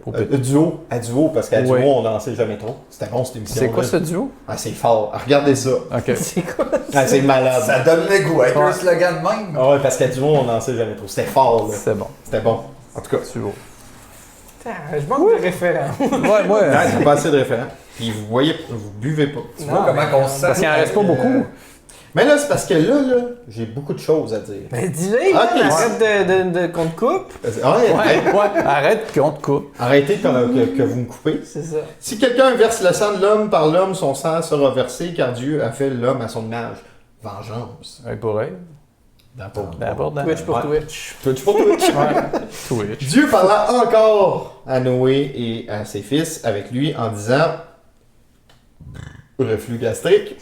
Au Duo, à duo, parce qu'à Ouais. duo, on dansait jamais trop. C'était bon cette émission. C'est quoi ce duo? Ah, c'est fort. Ah, regardez ça. Ok. C'est quoi? Ah, c'est malade. Ça donne le goût avec Ouais. un slogan de même. Ah ouais, parce qu'à duo, on dansait jamais trop. C'était fort, là. C'est bon. C'était bon. En tout cas. Duo. Je manque de référents. Ouais, ouais. Ouais, c'est pas assez de référents. Puis vous voyez, vous buvez pas. Tu vois comment on se sent? Parce qu'il en reste pas beaucoup. Mais là, c'est parce que là, j'ai beaucoup de choses à dire. Ben dis-le, Ok, arrête de qu'on te coupe. Arrête qu'on te coupe. Arrêtez que vous me coupez. C'est ça. Si quelqu'un verse le sang de l'homme par l'homme, son sang sera versé, car Dieu a fait l'homme à son image. Vengeance. Œil pour œil. D'abord, Twitch pour Twitch. Twitch pour Twitch. Twitch. Dieu parla encore à Noé et à ses fils avec lui en disant reflux gastrique.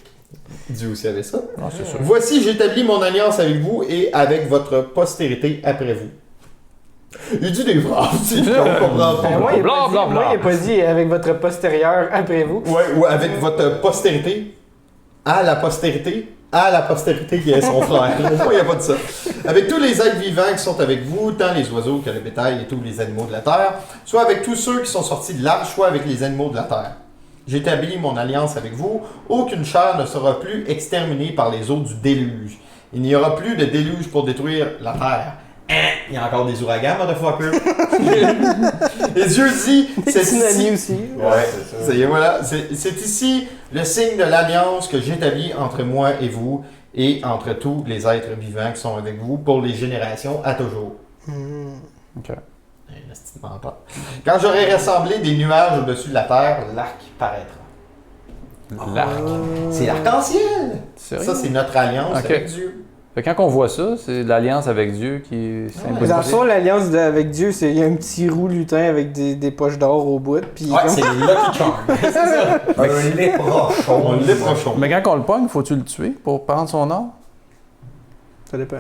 Dieu aussi avait ça. Non, c'est sûr. Voici, j'établis mon alliance avec vous et avec votre postérité après vous. Il dit des phrases, on comprend pas. Ben, moi, il Bla, bla, bla. n'a pas dit avec votre postérieur après vous. Ouais, ou avec votre postérité à la postérité qui est son frère. Moi, il n'y a pas de ça. Avec tous les êtres vivants qui sont avec vous, tant les oiseaux que le bétail et tous les animaux de la terre, soit avec tous ceux qui sont sortis de l'arche, soit avec les animaux de la terre. J'établis mon alliance avec vous. Aucune chair ne sera plus exterminée par les eaux du déluge. Il n'y aura plus de déluge pour détruire la terre. Il y a encore des ouragans, motherfucker. Et Dieu dit, c'est Tsunami ici. aussi. Ouais, c'est ça. Ça y est, voilà. C'est ici le signe de l'alliance que j'établis entre moi et vous et entre tous les êtres vivants qui sont avec vous pour les générations à toujours. OK. Un esti de menteur. Quand j'aurai rassemblé des nuages au-dessus de la terre, l'arc paraîtra. L'arc. C'est l'arc-en-ciel! Sérieux? Ça, c'est notre alliance Ok. avec Dieu. Fait que quand on voit ça, c'est l'alliance avec Dieu qui symbolise. Dans le fond, l'alliance avec Dieu, c'est il y a un petit roux lutin avec des poches d'or au bout. Puis Ouais, c'est les Lucky Charms. C'est ça. Un léprochon. On léprochon. Mais quand on le pogne, faut-tu le tuer pour prendre son or? ça dépend.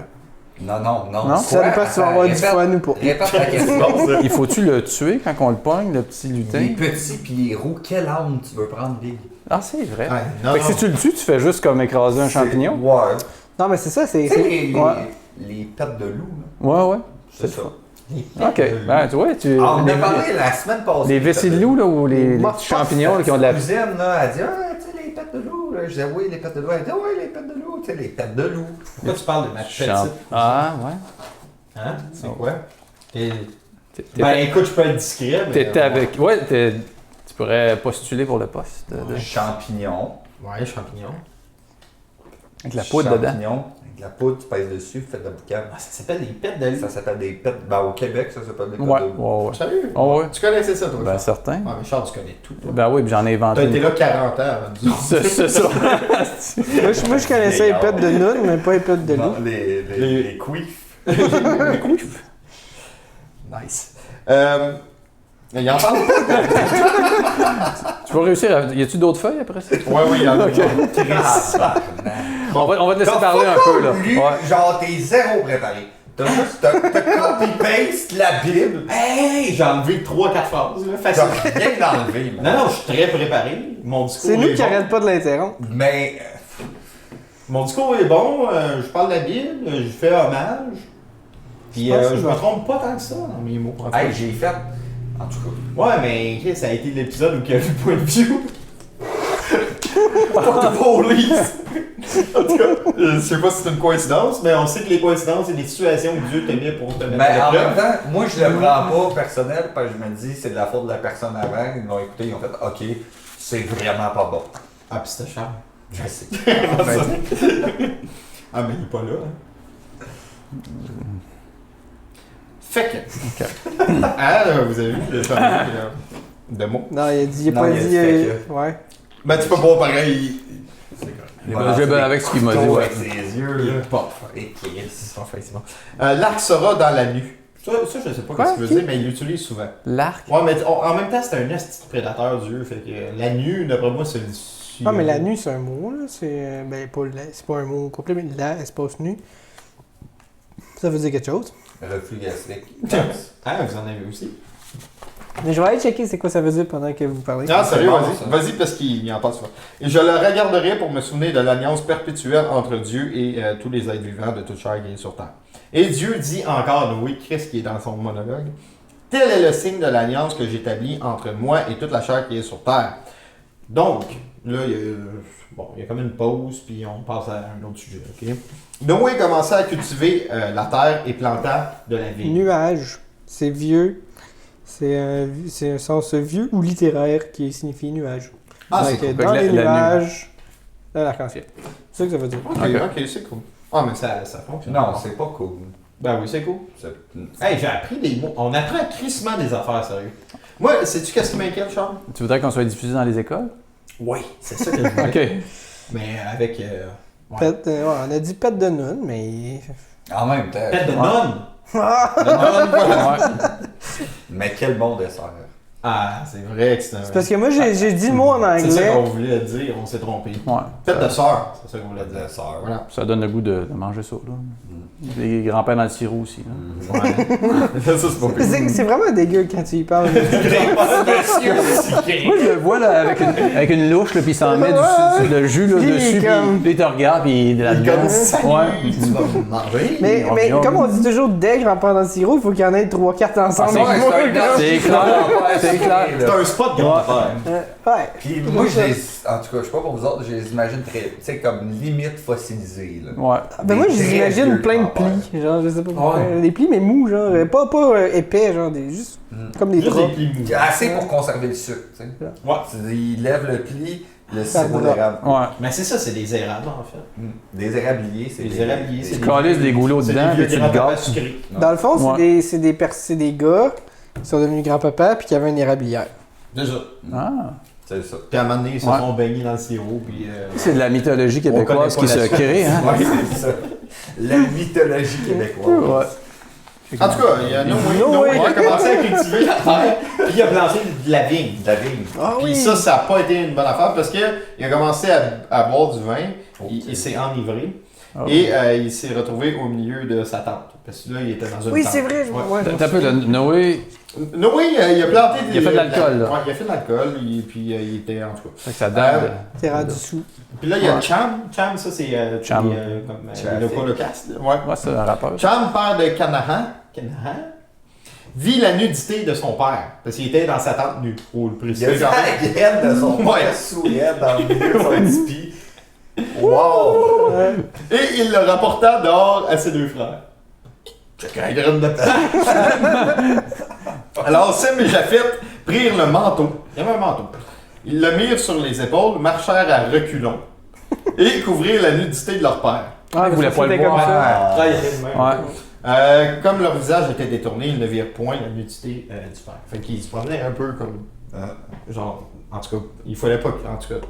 Non, non, non. Non? Ça dépend si tu vas avoir du fun ou pas. Répète la question. Il faut-tu le tuer quand on le pogne, le petit Les lutin? petits puis les roux, quelle arme tu veux prendre, Big? Ah, c'est vrai. Ouais, non, Fait que non. si tu le tues, tu fais juste comme écraser un champignon? Ouais. Non, mais c'est ça, c'est. Tu sais, les Ouais. pattes de loup, là. Ouais, ouais. C'est ça. OK. Ben, tu vois, tu... Ah, on a les- parlé la semaine passée. Les vessies de loup, là, ou les Moi, petits champignons là, qui ont de la... Ma cousine, là, elle dit, ah, tu sais, les pattes de loup. Là. Je disais, oui, les pattes de loup. Elle dit, oui, les pattes de loup. Tu sais, les pattes de loup. Pourquoi tu parles de ma petite? Ah, ouais. Hein? C'est quoi? T'es- Ben écoute, je peux être discret, mais... T'étais avec... Ouais, tu pourrais postuler pour le poste. Champignon. Ouais, champignon. Avec la poudre dedans. Champignon. Avec la poudre, tu pèses dessus, fais de la boucane. Ah, ça s'appelle des pets de Ça s'appelle des pets. Ben, au Québec, ça s'appelle des pets Ouais, de loup. ouais, ouais. Sérieux? Oh, ouais. Tu connaissais ça, toi? Ben, certain. Ah, mais Charles, tu connais tout, toi. Ben oui, puis j'en ai inventé. T'as été là 40 ans avant nous autres. C'est ça. Moi, je connaissais les pets de noun, mais pas les pets de loup. Non, les couifs. Nice. Il en parle Tu vas réussir à... Y a-tu d'autres feuilles après ça? Ouais, oui, il y en a. On va te laisser parler un peu, là. Ouais. Genre, t'es zéro préparé. T'as juste copy-paste la Bible. Hey, j'ai enlevé 3-4 phrases, là, T'as facile. rien d'enlevé, là. Non, non, je suis très préparé. Mon discours C'est nous est qui bon. arrêtent pas de l'interrompre. Mais, Mon discours est bon, je parle de la Bible, je fais hommage. Puis Je pense que je c'est me bon. trompe pas tant que ça dans mes mots. En tout hey, cas. j'ai fait. En tout cas. Ouais, mais Chris, ça a été l'épisode où il y a eu le point de vue. Pas de police. En tout cas, je sais pas si c'est une coïncidence, mais on sait que les coïncidences, c'est des situations où Dieu t'aimait pour te mettre Mais en à même l'épreuve. temps, moi je le prends pas personnel parce que je me dis c'est de la faute de la personne avant. Ils l'ont écouté, ils ont fait OK, c'est vraiment pas bon. Ah, pis c'était Charles. Je sais. Ah, mais il est pas là. Hein. Fait que. Ah, vous avez vu le changement de mots. Non, il a Non, pas il a dit. dit fait Ouais. Ben, tu peux pas pareil. J'ai bien avec ce qu'il m'a dit, ouais. Avec ses yeux, Il là. est pas fin. Et Chris. C'est pas fin, c'est bon. L'arc sera dans la nuit. Ça, je sais pas Quoi? ce qu'il veut dire, mais il l'utilise souvent. L'arc? Ouais, mais en même temps, c'est un esti de prédateur, Dieu. Fait que la nuit, d'après moi, c'est le. Ah, mais la nuit, c'est un mot, là. C'est. Ben, pas c'est pas un mot complet, mais la, espace nu. Ça veut dire quelque chose. Reflux gastrique. Ah, vous en avez aussi? Mais je vais aller checker c'est quoi ça veut dire pendant que vous parlez. Ah, sérieux, bon, vas-y. ça. Vas-y, parce qu'il en parle souvent. Et je le regarderai pour me souvenir de l'alliance perpétuelle entre Dieu et tous les êtres vivants de toute chair qui est sur terre. Et Dieu dit encore à Noé, Christ qui est dans son monologue, tel est le signe de l'alliance que j'établis entre moi et toute la chair qui est sur terre. Donc, là, il y a comme une pause, puis on passe à un autre sujet, ok? Noé commença à cultiver la terre et planta de la vigne. Nuage. C'est vieux. C'est un sens vieux ou littéraire qui signifie nuage. Ah, Donc, c'est cool. dans Fait que les nuages, l'arc-en-ciel. C'est ça que ça veut dire. Ok, c'est cool. Ah, mais ça fonctionne. Non, c'est pas cool. Ben oui, c'est cool. C'est- Hey, j'ai appris des mots. On apprend crissement des affaires, sérieux. Moi, sais-tu qu'est-ce qui m'inquiète, Charles? Tu voudrais qu'on soit diffusé dans les écoles? Oui, c'est ça que je voulais. OK. Mais avec... ouais. Pète, on a dit pète de noun, mais. En même temps. Pète de Ouais. nonne. De nonne, voilà. Ouais. Mais quel bon dessert. Ah, c'est vrai que c'est un... C'est parce que moi, j'ai dit le mot en C'est ça anglais. qu'on voulait dire, on s'est trompé. Ouais. Pète de sœur, c'est ça qu'on voulait Le dire. dessert. Voilà. Ça donne le goût de manger ça, là. Les grands-pères dans le sirop aussi, là. Ouais. ça, c'est pas pire. C'est vraiment dégueu quand tu y parles. Moi, je le vois là, avec une louche, là, puis il s'en met le jus là, Puis il est dessus, comme- puis il te regarde, puis il est Il est là-dedans. comme salut, Ouais. tu vas me manger. Mais Environ. comme on dit toujours dègre en parlant de sirop, il faut qu'il y en ait 3-4 ensemble. Ah, Ouais, C'est clair, c'est clair. C'est un spot grand-père. Ouais. Puis moi, en tout cas, je sais pas pour vous autres, je les imagine très, tu sais, comme limite fossilisés, là. Ouais. Ben moi, Des très j'imagine vieux plein de grands-pères. plis. Genre, je sais pas pourquoi. Ouais. Des plis, mais mous, genre. Pas épais, genre, juste comme des Juste draps. des plis mous. Assez pour conserver le sucre, tu sais. Ouais. Il lève le pli, le Ça sirop va. d'érable. Ouais. Mais c'est ça, c'est des érables en fait. Des érabliers, c'est Des érabliers, c'est Tu calisses des goulots c'est dedans, des puis vieux tu le grands-papas gâtes. sucrés. Dans le fond, Ouais. c'est des gars qui sont devenus grands-papas puis qui avaient une érablière. C'est ça. Ah. C'est ça. Puis à un moment donné, ils se Ouais. sont baignés dans le sirop, puis... C'est de la mythologie On québécoise connaît qui pas se la suite. crée, hein? Ouais, c'est ça. La mythologie québécoise. Ouais. En tout cas, il y a Noé qui a commencé à cultiver la terre, puis il a planté de la vigne. De la vigne. Ah Puis oui! ça n'a pas été une bonne affaire parce qu'il a commencé à boire du vin, il s'est enivré Oh. et il s'est retrouvé au milieu de sa tente. Parce que là, il était dans une Oui, tente. c'est vrai. Ouais. T'as un peu, le Noé, Noé, il a planté Il a fait de l'alcool, là. Ouais, il a fait de l'alcool, puis il était en tout cas. fait que ça date de... T'es rendu sous. Puis là, il y a Ouais. Cham. Cham, ça, c'est Cham. comme Cham. le colocaste. Ouais. Ouais, c'est un rappeur. Cham, père de Canaan, vit la nudité de son père. Parce qu'il était dans sa tente nue. Faut le Il a préciser vu quand même. la graine de son Ouais. père souriant dans le milieu de son petit pis. Wow! Et il le rapporta dehors à ses deux frères. Check la graine de terre. Alors Sem et Japheth prirent le manteau. Il y avait un manteau. Ils le mirent sur les épaules, marchèrent à reculons et couvrirent la nudité de leur père. Ah, il voulait pas le c'était comme voir. ça. Ah, il était de même. Ouais. Comme leur visage était détourné, ils ne virent point la nudité du père. Fait qu'ils se promenaient un peu comme. Genre, en tout cas, il fallait pas. En tout cas,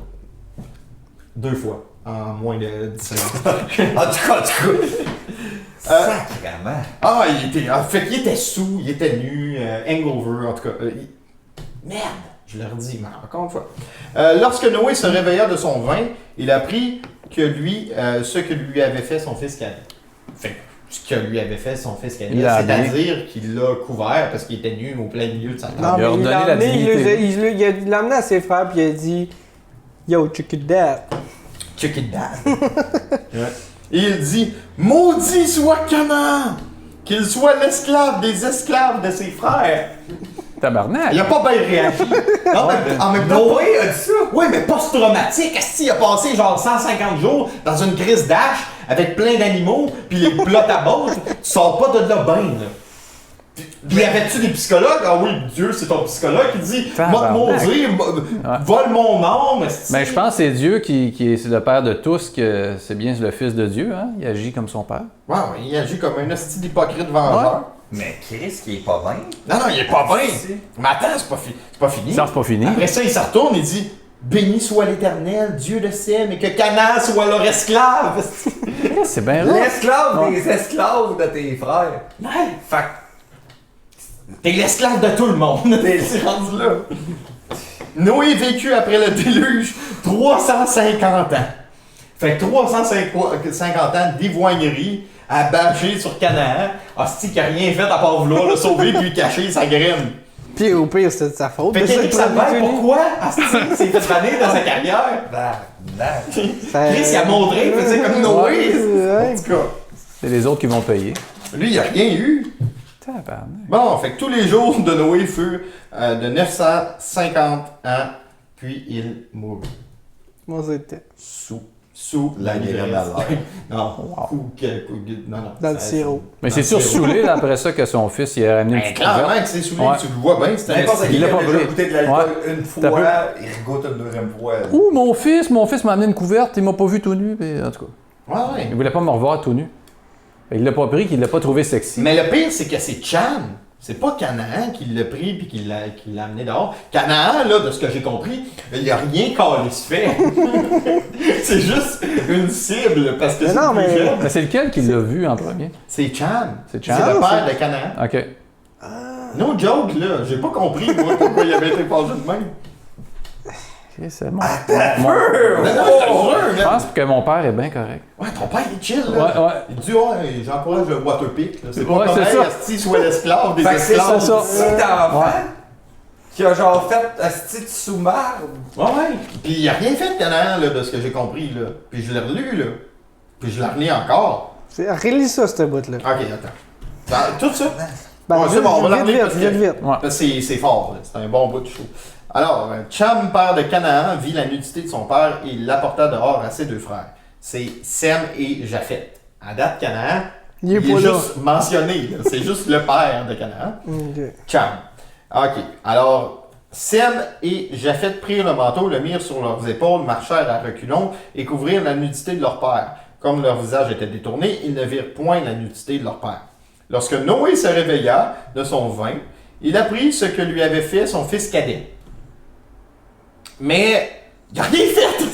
2 fois en moins de 10 secondes. En tout cas. Sacrément. Ah, fait qu'il était sous, il était nu, hangover, en tout cas. Merde, je leur dis, mais encore une fois. Lorsque Noé se réveilla de son vin, il apprit que ce que lui avait fait son fils Canaan. Fait que ce que lui avait fait son fils Il l'a Canaan, habillé. c'est-à-dire qu'il l'a couvert parce qu'il était nu au plein milieu de sa tente. Non, Il a mais redonné la emmené, dignité. il l'a amené à ses frères puis il a dit Yo, check it that. Check it down. Ouais. Et il dit, maudit soit Canaan, qu'il soit l'esclave des esclaves de ses frères. Tabarnak. Il a pas bien réagi. Non, mais en même temps, Noé a dit ça. oui, mais post-traumatique, est-ce qu'il a passé genre 150 jours dans une crise d'âge avec plein d'animaux, puis les blottes à botte, tu sors pas de là bien, là. Puis y avait-tu des psychologues? Ah oui, Dieu, c'est ton psychologue qui dit, moi te maudire, vole mon âme. Mais je pense que c'est Dieu qui est le père de tous, que c'est bien le fils de Dieu, hein? Il agit comme son père. Ouais, il agit comme un hostie d'hypocrite vengeur. Mais Chris, qui est pas bien. Non, non, il est pas bien. Mais attends, c'est pas fini. Ça, c'est pas fini. Après ça, il se retourne et dit, béni soit l'Éternel, Dieu de Sem, et que Canaan soit leur esclave. C'est bien là. L'esclave des esclaves de tes frères. Ouais. Fait T'es l'esclave de tout le monde. C'est rendu là. Noé vécut après le déluge 350 ans. Fait que 350 ans d'ivoignerie à bâcher sur Canaan. Hostie qui a rien fait à part vouloir le sauver puis cacher sa graine. Puis au pire, c'était de sa faute. Fait de qu'Éric s'être Salvaire, tenu. pourquoi Hostie s'est fait banner dans sa carrière? Chris, il a montré, il faisait comme Noé. Ouais. En tout cas, C'est les autres qui vont payer. lui, il a rien eu. Tabarnak. Bon, fait que tous les jours de Noé furent de 950 ans, puis il mourut. Moi, c'était. Sous sous La graine à l'air. Non. Wow. Non. Dans le sirop. Mais c'est sûr saoulé là, après ça que son fils il a ramené une petite couverte. Clairement que c'est saoulé, Ouais. tu le vois bien, c'est un N'importe esti. qui Il l'a a pas déjà pris. goûté de l'alcool une T'as fois, il regoute une deuxième fois. Ouh, mon fils m'a amené une couverte, il m'a pas vu tout nu, puis en tout cas. Ouais. Il voulait pas me revoir tout nu. Il l'a pas pris, qu'il l'a pas trouvé sexy. Mais le pire, c'est que c'est Cham. C'est pas Canaan qui l'a pris puis qui l'a amené dehors. Canaan, là, de ce que j'ai compris, il a rien calisse fait. C'est juste une cible parce que Mais c'est non, le plus mais- jeune. Mais c'est lequel qui l'a vu en premier? C'est Cham. C'est C'est Cham? le père de Canaan. OK. No joke, là. J'ai pas compris, moi, pourquoi il avait été fâché de même. Ok, c'est bon. Mais non, je Je pense que mon père est bien correct. Ouais, ton père, il est chill, Ouais, là. ouais. Il dit, ouais, j'encourage le waterpick, là. C'est pas Ouais, comme, c'est hey, ça. asti, soit l'esclave des Fait que c'est esclaves. son ça. petit enfant Ouais. qui a genre fait asti de sous-marde. Ouais. Puis il a rien fait, Canaan, là, de ce que j'ai compris, là. Puis je l'ai relu, là. Puis je l'ai relu encore. Relis ça, cette bout-là. Ok, attends. Tout ça? Ben, Ouais, c'est bon, on va la vite, remettre vite, parce que- vite, vite. Ouais. Parce que c'est fort, là. C'est un bon bout de show. Alors, Cham, père de Canaan, vit la nudité de son père et l'apporta dehors à ses deux frères. C'est Sem et Japhet. À date, Canaan, Il est pas là. juste mentionné, là. C'est juste le père de Canaan. Ok. Cham. Ok. Alors, Sem et Japhet prirent le manteau, le mirent sur leurs épaules, marchèrent à reculons et couvrirent la nudité de leur père. Comme leur visage était détourné, ils ne virent point la nudité de leur père. Lorsque Noé se réveilla de son vin, il apprit ce que lui avait fait son fils cadet. Mais il n'a rien fait.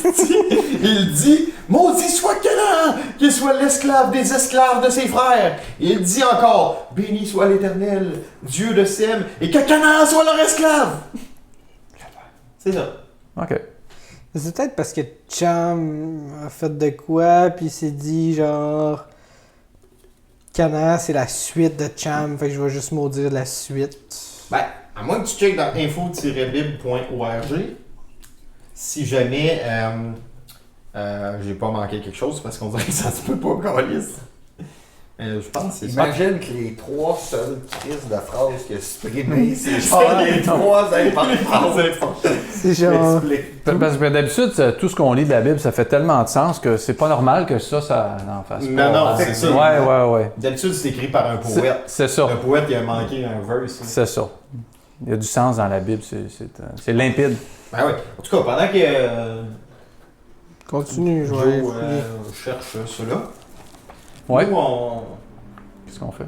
Il dit, maudit soit Canaan, qu'il soit l'esclave des esclaves de ses frères. Et il dit encore, béni soit l'Éternel, Dieu de Sem, et que Canaan soit leur esclave. C'est ça. OK. C'est peut-être parce que Cham a fait de quoi, puis il s'est dit genre. Canaan, c'est la suite de Cham, fait que je vais juste maudire la suite. Ben, à moins que tu checkes dans info-bible.org, si jamais j'ai pas manqué quelque chose, parce qu'on dirait que ça se peut pas, Galice. Je pense que c'est ça. Imagine que les trois seules crises de phrases qu'il a supprimées, c'est genre les trois importants. C'est genre. Parce que d'habitude, tout ce qu'on lit de la Bible, ça fait tellement de sens que c'est pas normal que ça n'en fasse pas. Non, c'est ça. Ouais. D'habitude, c'est écrit par un poète. C'est ça. Le poète, il a manqué un verse. C'est ça. Il y a du sens dans la Bible, c'est limpide. Ben oui. En tout cas, pendant que Continue, je Joe vais aller fouiller. cherche cela, Ouais. nous, on Qu'est-ce qu'on fait?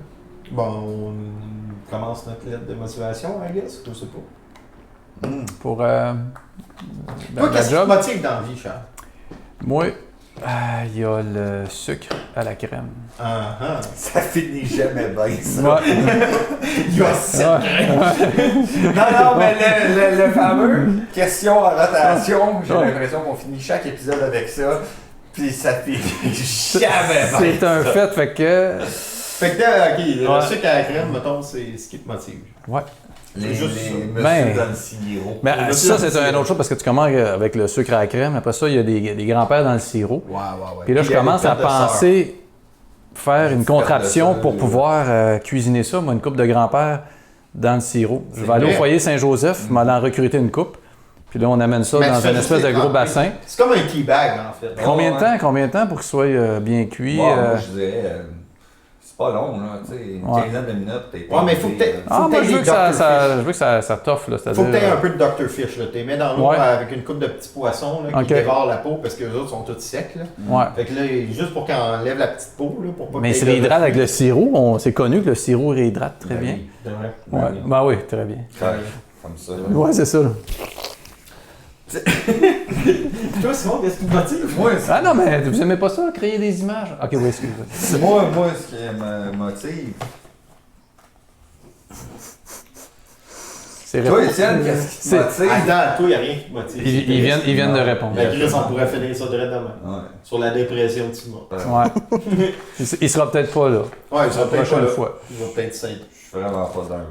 commence notre lettre de motivation, I guess. Je sais pas. Pour Toi, la qu'est-ce qui te job, motive dans la vie, Charles? moi, il y a le sucre à la crème. Ça finit jamais bien, ça. Ouais. Il y a sept Non, mais le fameux question en rotation, j'ai Ouais. l'impression qu'on finit chaque épisode avec ça, puis ça finit jamais bien. C'est un fait que... Fait que, ok, le Ouais. sucre à la crème, mettons, c'est ce qui te motive. Ouais. Les juste ça. monsieur Ben, dans le sirop. Mais Le ça, sucre, c'est une autre chose parce que tu commences avec le sucre à la crème. Après ça, il y a des grands-pères dans le sirop. Ouais. Puis là, je commence à penser faire une contraption pour pouvoir cuisiner ça. Moi, une coupe de grand-père dans le sirop. Je vais aller au vrai. foyer Saint-Joseph, m'aller en recruter une coupe. Puis là, on amène ça Mais dans tu fais une espèce juste de gros les bassin. C'est comme un teabag, en fait. Combien de temps pour qu'il soit bien cuit? Moi, je dirais, c'est pas long, là, tu sais, une Ouais. quinzaine de minutes, t'es Ouais, mais faut que t'aies- Ah, moi, t'aies je veux des que ça, Dr. je veux que ça toffe, là. Faut que tu aies un peu de Dr. Fish, là. Tu les mets dans l'eau Ouais. avec une coupe de petits poissons là, qui Ok. dévorent la peau parce que les autres sont tous secs. Là. Ouais. Fait que là, juste pour qu'on enlève la petite peau, là, pour pas Mais que c'est t'aies de- réhydrate avec le sirop. C'est connu que le sirop réhydrate très bien. C'est vrai. Ouais. Ben oui, très bien. Comme ça. Ouais, c'est ça. là. Toi, Simon, qu'est-ce qui te motive? Moi, Ah non, mais vous aimez pas ça, créer des images? Ok, oui, excusez-moi. moi, ce qui me motive. C'est Toi, répondu. Étienne, qu'est-ce qui te C'est- motive? Attends, toi, il a rien qui te motive. Ils viennent de répondre. Ben, Chris, on pourrait finir ça direct demain. Ouais. Sur la dépression de Simon. Ouais. Il sera peut-être pas là. Ouais, il sera La peut-être pas prochaine là. fois. Il va peut-être s'être. Je suis vraiment pas dans un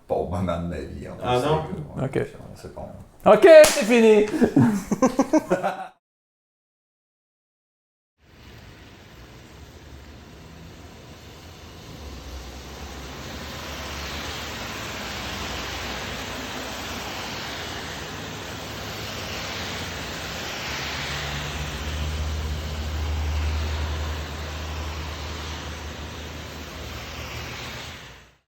bon moment de ma vie. En plus, Ah non? les gars. Ouais, Ok. C'est bon. Ok, c'est fini!